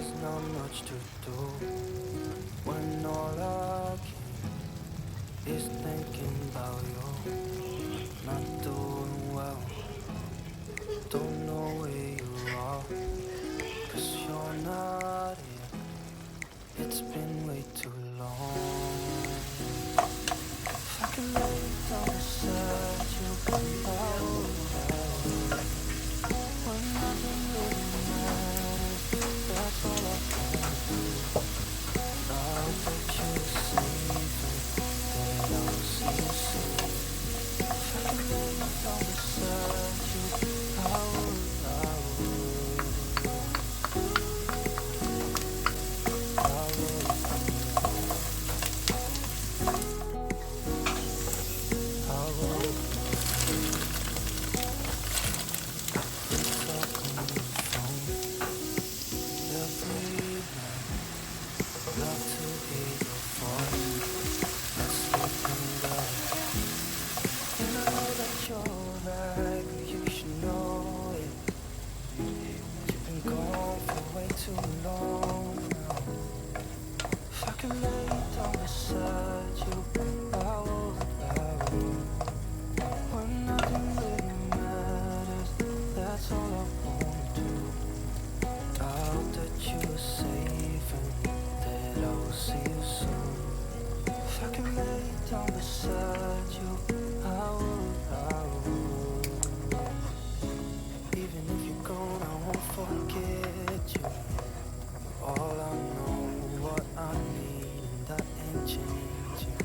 There's not much to do when all I can is thinking about you. Not doing well, don't know where you are, 'cause you're not here. It's been way too long. If I could lay down beside you, I would. When nothing really matters, that's all I wanna do. Now that you're safe and that I'll see you soon. If I could lay down beside you, I would, I would, I would, I would. We talk on the phone every night. Love to hear your voice. Let's sleep in bed. And I know that you're right, but you should know it. You've been gone for way too long now. If I could lay down beside you, I would, I would. When nothing really matters, that's all I wanna do. I hope that you are safe and that I will see you soon. If I could lay down beside you, I would, I would. Even if you're gone, I won't forget you. You're all I know, what I need, and that ain't changing.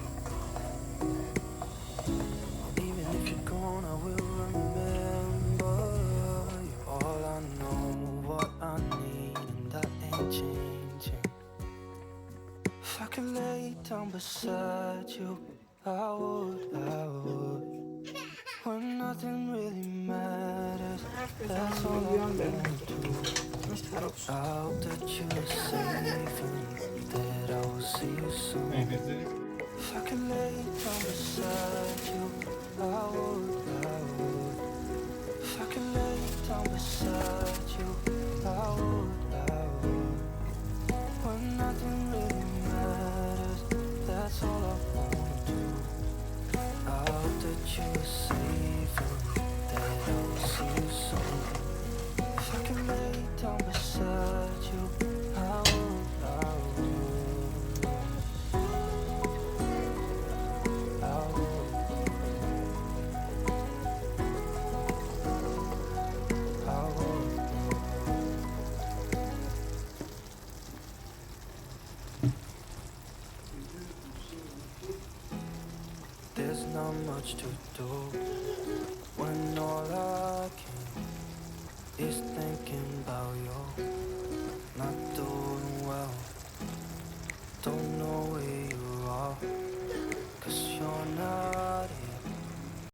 Even if you're gone, I will remember. You're all I know, what I need, and that ain't changing. If I could lay down beside you, I would, I would. When nothing really matters, that's all I wanna do. I hope that you're safe and that I will see you soon. If I could lay down beside you, I would, I would. If I could lay down beside you, I would, I would. When nothing really matters, that's all I wanna do. I hope that you're safe and that I will see you soon. If I could lay down beside you, I would, I would, I would, I would. There's not much to do when all I